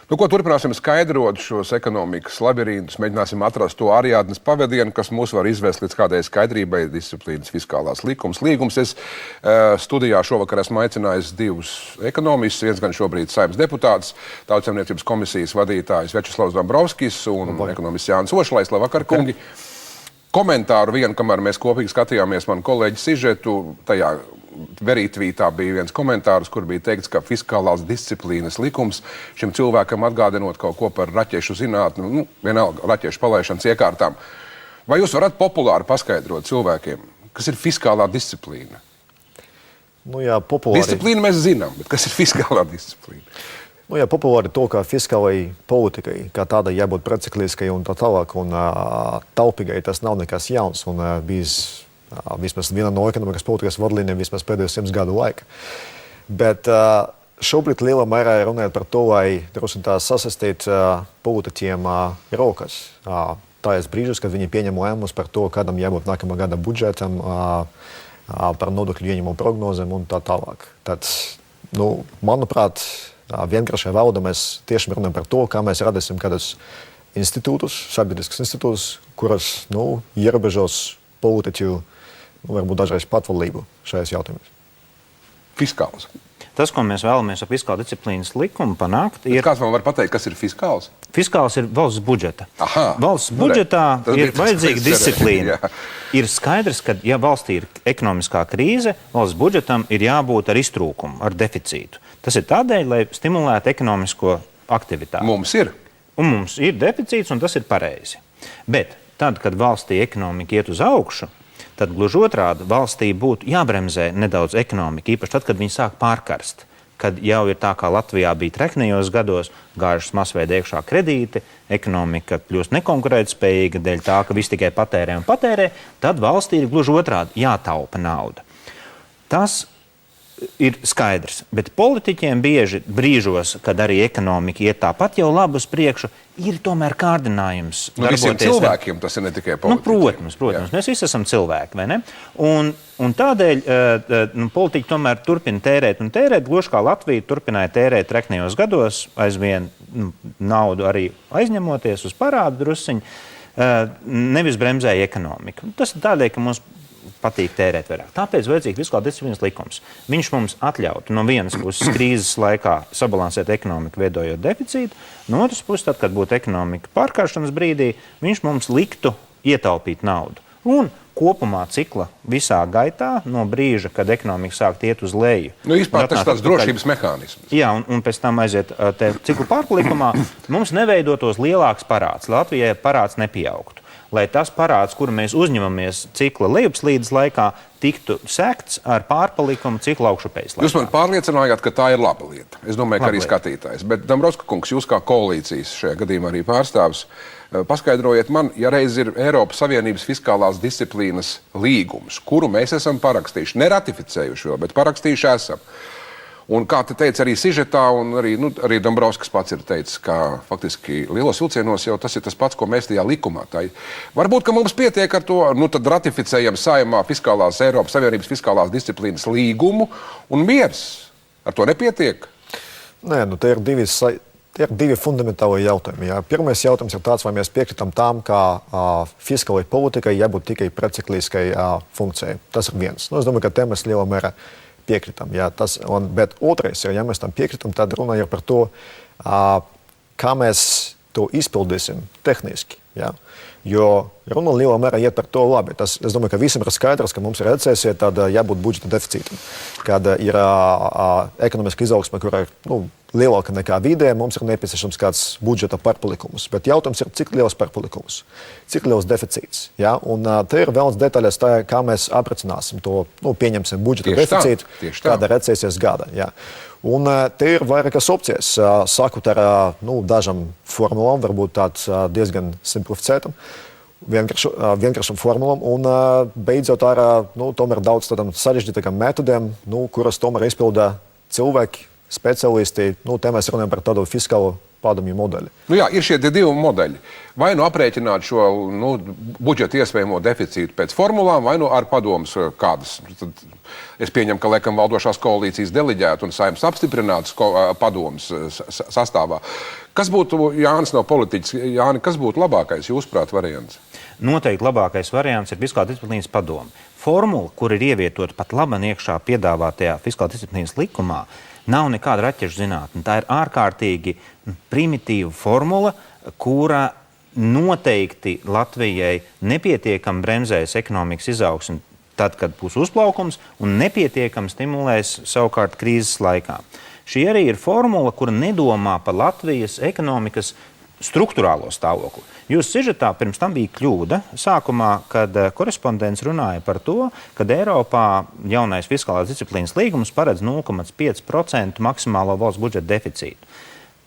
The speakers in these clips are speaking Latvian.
Ko turpināsim skaidrot šos ekonomikas labirintus, mēģināsim atrast to Ariadnes pavadienu, kas mūs var izvest līdz kādai skaidrībai, disciplīnas fiskālās līgums. Es studijā šovakar esmu aicinājis divus ekonomistus, viens gan šobrīd Saeimas deputāts, Tautsaimniecības komisijas vadītājs Večeslavs Dombrovskis un ekonomists Jānis Ošlais. Labvakar, kungi! Komentāru vienu, kamēr mēs kopīgi skatījāmies manu kolēģi sižetu, tajā verītvītā bija viens komentārs, kur bija teikts, ka fiskālās disciplīnas likums šim cilvēkam atgādinot kaut ko par raķešu zinātni, vienalga raķešu palaišanas iekārtām. Vai jūs varat populāri paskaidrot cilvēkiem, kas ir fiskālā disciplīna? Populāri. Disciplīnu mēs zinām, bet kas ir fiskālā disciplīna? Populāri to, ka fiskālai politikai, kā tāda jābūt precikliskai un tā tālāk, un taupīgai, tas nav nekas jauns, un bijis vismaz viena no ekonomikas politikas vadlīnijām vismaz pēdējos 100 gadu laika. Bet šobrīd lielā mērā runājot par to, lai droši tā sasaistīt politiķiem rokas. Tās brīžus, kad viņi pieņem lēmumus par to, kādam jābūt nākamā gada budžetam, par nodokļu ieņēmumu prognozēm un tā tālāk. Tad, manuprāt, vienkāršajā valodā mēs tieši runājam par to, kā mēs radīsim kādus institūtus, sabiedriskus institūtus, kuras, ierobežos politiķu, varbūt dažreiz patvaldību šajās jautājumos. Fiskāls. Tas, ko mēs vēlamies ar fiskāla disciplīnas likumu panākt, ir... Kāds man var pateikt, kas ir fiskāls? Fiskāls ir valsts budžeta. Aha. Valsts budžetā ir vajadzīga disciplīna. Ir skaidrs, ka, ja valstī ir ekonomiskā krīze, valsts budžetam ir jābūt ar iztrūkumu, ar deficītu. Tas ir tādēļ, lai stimulētu ekonomisko aktivitāti. Mums ir. Un mums ir deficīts, un tas ir pareizi. Bet tad, kad valstī ekonomika iet uz augšu, tad gluži otrādi valstī būtu jābremzē nedaudz ekonomika, īpaši tad, kad viņi sāk pārkarst. Kad jau ir tā, kā Latvijā bija treknējos gados, gājušas masveida iekšā kredīti, ekonomika kļūst nekonkurētspējīga dēļ tā, ka viss tikai patērē un patērē, tad valstī ir gluži otrādi jātaupa nauda. Tas ir skaidrs, bet politiķiem bieži brīžos, kad arī ekonomika iet tāpat jau labi uz priekšu, ir tomēr kārdinājums. Visiem cilvēkiem tas ir ne tikai politiķiem. Protams, mēs visi esam cilvēki, vai ne? Un tādēļ politiķi tomēr turpina tērēt un tērēt, gluži kā Latvija turpināja tērēt treknējos gados, aizvien naudu arī aizņemoties uz parādu drusciņu, nevis bremzēja ekonomiku. Tas ir tādēļ, ka mums patīk tērēt vairāk. Tāpēc vajadzīgs fiskāla disciplīnas likums. Viņš mums atļautu no vienas puses krīzes laikā sabalansēt ekonomiku, veidojot deficītu, no otras puses, tad, kad būtu ekonomika pārkāršanas brīdī, viņš mums liktu ietaupīt naudu. Un kopumā cikla visā gaitā, no brīža, kad ekonomika sāk iet uz leju. Vispār tas tāds drošības mehānisms. Jā, un pēc tam aiziet ciklu pārpalikumā, mums neveidotos lielāks parāds. Latvijai parāds nepieaugtu. Lai tas parāds, kuru mēs uzņemamies cikla lejupslīdes laikā, tiktu sekts ar pārpalikumu cikla augšupējas laikā. Jūs man pārliecinājāt, ka tā ir laba lieta. Es domāju, ka arī skatītājs. Bet, Dombrovska kungs, jūs kā koalīcijas šajā gadījumā arī pārstāvis, paskaidrojiet man, ja reiz ir Eiropas Savienības fiskālās disciplīnas līgums, kuru mēs esam parakstījuši, neratificējuši vēl, bet parakstījuši esam. Un kā te teica arī sižetā, un arī Dombrovskis pats ir teicis, ka faktiski lielos vilcienos jau tas ir tas pats, ko mēs tajā likumā. Varbūt, ka mums pietiek ar to, tad ratificējam Saeimā Eiropas Savienības fiskālās disciplīnas līgumu un miers. Ar to nepietiek? Nē, te ir divi fundamentāli jautājumi. Jā. Pirmais jautājums ir tāds, vai mēs piekritam tām, ka fiskālai politikai jābūt tikai precikliskai funkcijai. Tas ir viens. Es domāju, ka te mēs lielā mērā piekritam. Jā, bet otrais ir, ja mēs tam piekritam, tad runa ir par to, kā mēs to izpildīsim tehniski. Jā. Jo runa lielā mērā iet par to labi. Es domāju, ka visiem ir skaidrs, ka mums ir recesija, tad jābūt budžeta deficītam. Kad ir ekonomiska izaugsme, kur ir lielāka nekā vidē, mums ir nepieciešams kāds budžeta pārpalikums. Bet jautājums ir, cik liels pārpalikums, cik liels deficīts. Ja? Un te ir vēl detaļas, kā mēs aprēķināsim to, pieņemsim budžeta deficītu kāda recesijas gada. Ja? Un te ir vairākas opcijas, sākot ar dažām formulām, varbūt tāds diezgan simplificētam, vienkāršam formulām, un beidzot ar tomēr daudz tādām sarežģītākām metodēm, kuras tomēr izpilda cilvēki, speciālisti, te mēs runājam par tādu fiskālu padomju modeli. Ir šie divi modeļi. Vai aprēķināt šo budžeta iespējamo deficītu pēc formulām, vai ar padomus kādas. Tad es pieņemu, ka laikam valdošās koalīcijas deleģētu un Saeimas apstiprinātas padomus sastāvā. Kas būtu, Jānis nav politiķis, Jāni, kas būtu labākais, jūsuprāt, variants? Noteikti labākais variants ir fiskāla disciplīnas padome. Formula, kur ir ievietota pat laban iekšā piedāvātajā fiskāla disciplīnas likumā, nav nekāda raķešu zinātne. Tā ir ārkārtīgi primitīva formula, kura noteikti Latvijai nepietiekami bremzēs ekonomikas izaugsmi tad, kad būs uzplaukums, un nepietiekami stimulēs savukārt krīzes laikā. Šī arī ir formula, kura nedomā par Latvijas ekonomikas struktūrālo stāvokli. Jūsu sižetā pirms tam bija kļūda sākumā, kad korespondents runāja par to, ka Eiropā jaunais fiskālās disciplīnas līgums paredz 0,5% maksimālo valsts budžeta deficītu.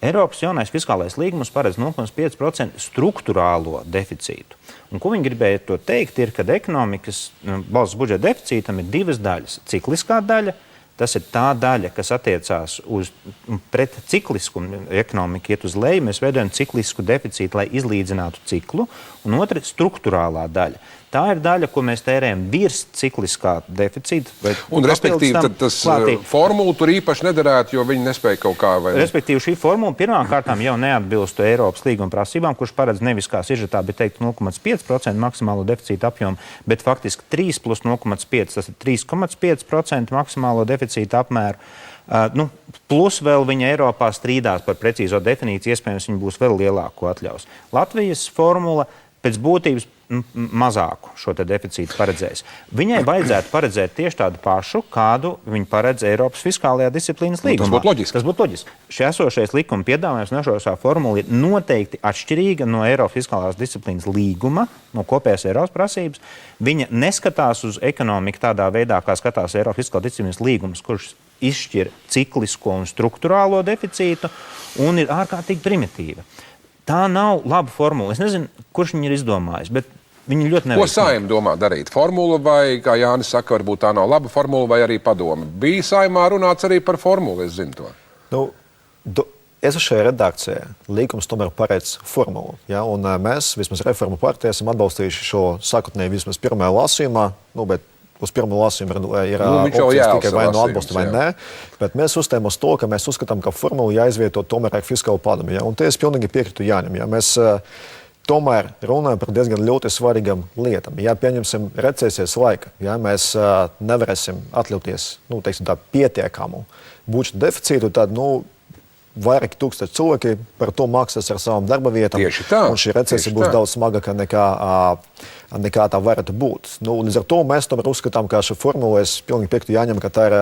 Eiropas jaunais fiskālais līgums paredz 0,5% struktūrālo deficītu. Un ko viņi gribēja to teikt, ir, ka ekonomikas valsts budžeta deficītam ir divas daļas. Cikliskā daļa, tas ir tā daļa, kas attiecās uz pret ciklisku, ekonomika iet uz leju, mēs veidojam ciklisku deficītu, lai izlīdzinātu ciklu, un otra ir struktūrālā daļa. Tā ir daļa, ko mēs tērējam virs cikliskā deficīta. Un, respektīvi, tad tas formula tur īpaši nederētu, jo viņi nespēja kaut kā... Respektīvi, šī formula pirmām kārtām jau neatbilstu Eiropas līguma prasībām, kurš paredz nevis kā sižetā, bet teikt 0,5% maksimālo deficīta apjomu, bet faktiski 3 plus 0,5, tas ir 3,5% maksimālo deficīta apmēru. Plus vēl viņa Eiropā strīdās par precīzo definīciju, iespējams, viņa būs vēl lielāko atļaus. Latvijas formula pēc būtības mazāku šo te deficītu paredzēs. Viņai vajadzētu paredzēt tieši tādu pašu, kādu viņi paredz Eiropas fiskālajā disciplīnas līgumā. Tas būtu loģiski. Tas būtu loģiski. Šī esošais likuma piedāvājums un esošā formula ir noteikti atšķirīga no Eiropas fiskālās disciplīnas līguma, no kopējās Eiropas prasības. Viņa neskatās uz ekonomiku tādā veidā, kā skatās Eiropas fiskālās disciplīnas līgums, kurš izšķir ciklisko un struktūrālo deficītu un ir ārkārtīgi primitīva. Tā nav laba formula. Es nezinu, kurš viņi ir izdomājis, bet viņi ļoti neveiksmīgi. Ko Saeima domā darīt? Formula vai, kā Jānis saka, varbūt tā nav laba formula vai arī padome? Bija Saeimā runāts arī par formulu, es zinu to. Esošajā redakcijā līgums tomēr paredz formulu. Ja? Un mēs, vismaz Reformu partija, esam atbalstījuši šo sākotnēji vismaz pirmajā lasījumā, bet uz pirmo lasījumu ir opcijas tikai vai no atbalsta vai nē, bet mēs uzstājam uz to, ka mēs uzskatām, ka formulu jāizvieto tomēr ar fiskālu padomi. Ja? Un te es pilnīgi piekrītu Jānim. Ja? Mēs tomēr runājam par diezgan ļoti svarīgām lietām. Ja pieņemsim recesijas laika, ja mēs nevarēsim atļauties, teiksim tā, pietiekamu budžeta deficītu, tad, vairāki tūkstoši cilvēki par to maksās ar savām darba vietām. Tieši tā. Un šī recesija būs daudz smagāka nekā tā varētu būt. Līdz ar to mēs tomēr uzskatām, ka šī formula, es pilnīgi piekrītu Jāņam, ka tā ir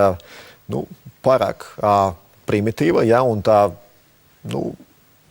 pārāk primitīva, ja, un tā,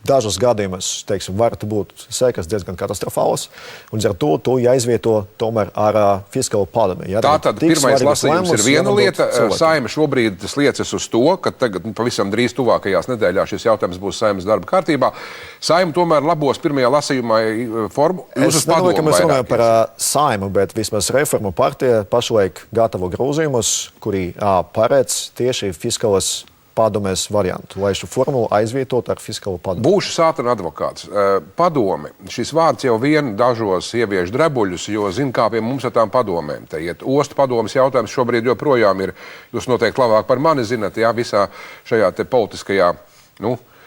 dažos gadījumos, teiksim, varētu būt sekas diezgan katastrofālas, un ar to jāizvieto tomēr ar fiskālu padomi. Ja? Tātad pirmais lasījums ir viena lieta. Saeima šobrīd liecas uz to, ka tagad pavisam drīz tuvākajās nedēļās šis jautājums būs Saeimas darba kārtībā. Saeima tomēr labos pirmajā lasījumā formu. Es nedomāju, ka mēs runājam par Saimu, bet vismaz Reformu partija pašlaik gatavo grozījumus, kuri paredz tieši fiskālas padomēs variantu, lai šo formulu aizvietot ar fiskālo padomu. Būšu sātana advokāts. Padome. Šis vārds jau vien dažos ievieš drebuļus, jo zin, kā pie mums ar tām padomēm. Te iet ostu padomes jautājums šobrīd joprojām ir, jūs noteikti labāk par mani zinat, jā, visā šajā te politiskajā,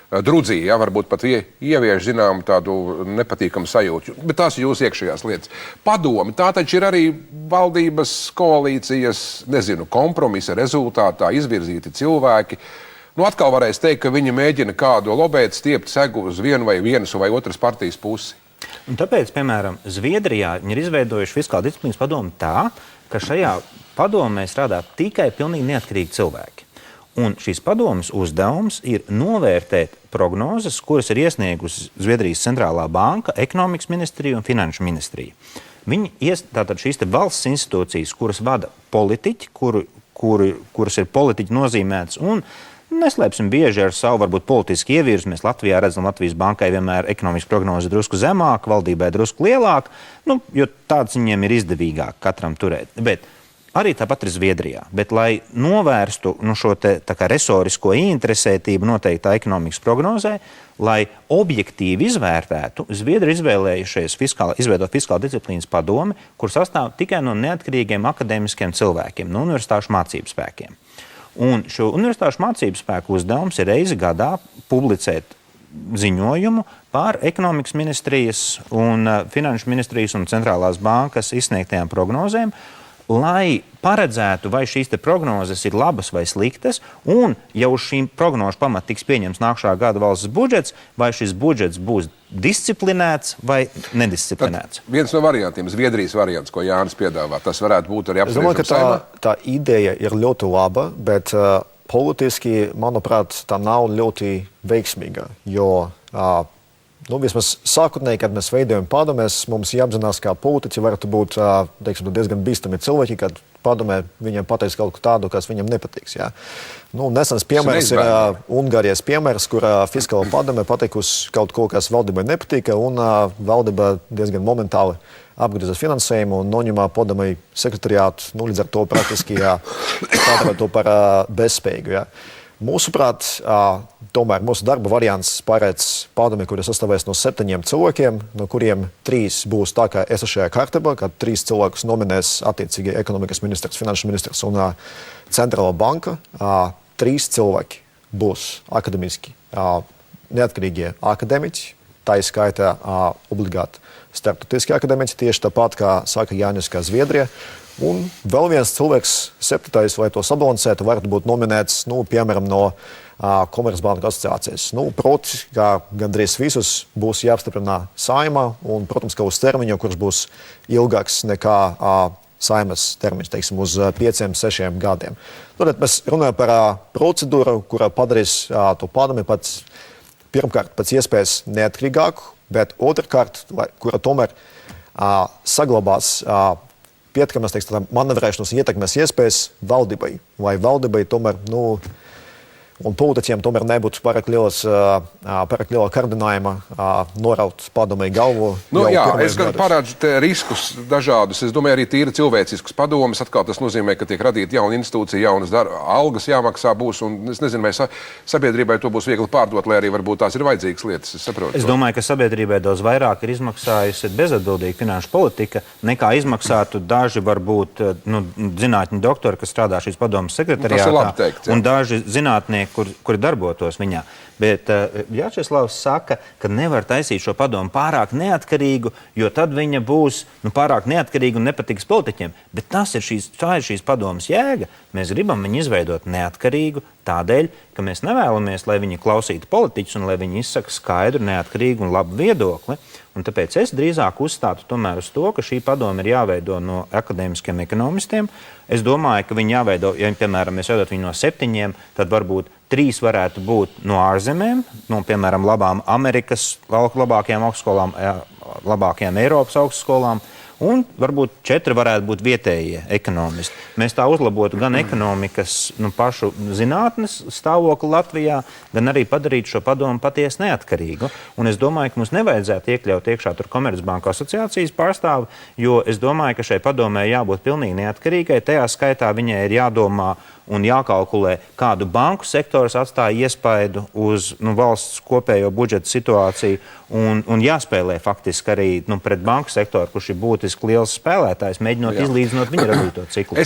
drudzī, jā, varbūt pat ievieš zinām tādu nepatīkamu sajūtu. Bet tās ir jūsu iekšējās lietas. Padomi, tā taču ir arī valdības koalīcijas, kompromisa rezultātā izvirzīti cilvēki. Atkal varēs teikt, ka viņi mēģina kādu lobēt, stiept segu uz vienu vai vienas vai otras partijas pusi. Un tāpēc, piemēram, Zviedrijā viņi ir izveidojuši fiskāla disciplīnas padomu tā, ka šajā padomē strādā tikai pilnīgi neatkarīgi cilvēki. Un šīs padomes uzdevums ir novērtēt prognozes, kuras ir iesniegusi Zviedrijas centrālā banka, ekonomikas ministrija un finanšu ministrija. Tātad šīs te valsts institūcijas, kuras vada politiķi, kuras ir politiķi nozīmētas un neslēpsim bieži ar savu varbūt politisku ievirzi. Mēs Latvijā redzam, Latvijas bankai vienmēr ekonomikas prognoze drusku zemāka, valdībai drusku lielāka, jo tāds viņiem ir izdevīgāk katram turēt. Bet arī tāpat ir Zviedrijā. Bet, lai novērstu šo te tā kā resorisko ieinteresētību noteiktā ekonomikas prognozē, lai objektīvi izvērtētu, Zviedri izvēlējušies izveidot fiskāla disciplīnas padomi, kur sastāv tikai no neatkarīgiem akadēmiskiem cilvēkiem, no universitāšu mācību spēkiem. Un šo universitāšu mācību spēku uzdevums ir reizi gadā publicēt ziņojumu par ekonomikas ministrijas un finanšu ministrijas un centrālās bankas izsniegtajām prognozēm, lai paredzētu, vai šīs prognozes ir labas vai sliktas, un ja uz šīm prognožu pamata tiks pieņems nākamā gada valsts budžets, vai šis budžets būs disciplinēts vai nedisciplinēts. Tad viens no variantiem, Zviedrijas variants, ko Jānis piedāvā, tas varētu būt arī apspriežams. Es domāju, ka tā ideja ir ļoti laba, bet politiski, manuprāt, tā nav ļoti veiksmīga, jo vismaz sākotnēji, kad mēs veidojam padomēs, mums jāapzinās, kā politiķi varētu būt diezgan bīstami cilvēki, kad padomē viņiem pateiks kaut ko tādu, kas viņam nepatiks. Ja? Nesens piemērs ir Ungārijas piemērs, kur fiskāla padome pateikusi kaut ko, kas valdībai nepatika, un valdība diezgan momentāli apgrieza finansējumu un noņemā padomei sekretariātu, līdz ar to praktiski padara to par bezspējīgu. Ja? Mūsuprāt, tomēr mūsu darba variants paredz padomi, kuri sastāvēs no 7 cilvēkiem, no kuriem 3 būs tā kā esošajā kārtībā, kad 3 cilvēkus nominēs attiecīgi ekonomikas ministrs, finanšu ministrs un centrālā banka. 3 cilvēki būs akademiski neatkarīgie akademiķi, tā izskaitā obligāti starptautiskie akademiķi, tieši tāpat kā saka Jānis, kā Zviedrija. Un vēl viens cilvēks, 7. lai to sabalansētu, varētu būt nominēts, piemēram, no Komercbanku asociācijas. Proti, kā gandrīz visus būs jāapstiprina Saeimā, un, protams, ka uz termiņu, kurš būs ilgāks nekā Saimas termiņš, teiksim, uz 5-6 gadiem. Tad mēs runājam par procedūru, kurā padarīs to padomi pirmkārt pēc iespējas neatkarīgāku, bet otrkārt, kura tomēr saglabās pietikamas, manevrēšanas ietekmes iespējas valdībai, lai valdībai tomēr, un politiķiem tomēr nebūtu pārāk liela kārdinājuma noraut padomei galvu. Es gan parādzu te riskus dažādus. Es domāju, arī tīri cilvēciskus padomus. Atkal tas nozīmē, ka tiek radīta jauna institūcija, jaunas algas jāmaksā būs, un es nezinu, vai sabiedrībai to būs viegli pārdot, lai arī varbūt tās ir vajadzīgas lietas. Es domāju, ka sabiedrībai daudz vairāk ir izmaksājusi bezatbildīga finanšu politika, nekā izmaksātu daži varbūt zinātņu doktori, kas strādā šīs padomas sekretariātā, un daži zinātnieki, kuri darbotos viņā. Bet Vjačeslavs saka, ka nevar taisīt šo padomu pārāk neatkarīgu, jo tad viņa būs pārāk neatkarīga un nepatiks politiķiem. Bet tā ir šīs padomas jēga. Mēs gribam viņu izveidot neatkarīgu tādēļ, ka mēs nevēlamies, lai viņi klausītu politiķus un lai viņi izsaka skaidru, neatkarīgu un labu viedokli. Un tāpēc es drīzāk uzstātu tomēr uz to, ka šī padoma ir jāveido no akadēmiskiem ekonomistiem. Es domāju, ka viņi jāveido, ja, piemēram, mēs veidot viņu no 7, tad varbūt 3 varētu būt no ārzemēm, piemēram, labām Amerikas labākajām augstskolām, labākajām Eiropas augstskolām, un varbūt 4 varētu būt vietējie ekonomisti. Mēs tā uzlabotu gan ekonomikas pašu zinātnes stāvokli Latvijā, gan arī padarītu šo padomu patiesi neatkarīgu. Un es domāju, ka mums nevajadzētu iekļaut iekšā tur Komercbanku asociācijas pārstāvi, jo es domāju, ka šai padomē jābūt pilnīgi neatkarīgai. Tajā skaitā viņai ir jādomā un jākalkulē, kādu banku sektors atstāja iespaidu uz valsts kopējo budžeta situāciju un jāspēlē faktiski arī pret banku sektoru, kurš ir būtiski liels spēlētājs, mēģinot izlīdzinot viņa radīto ciklu.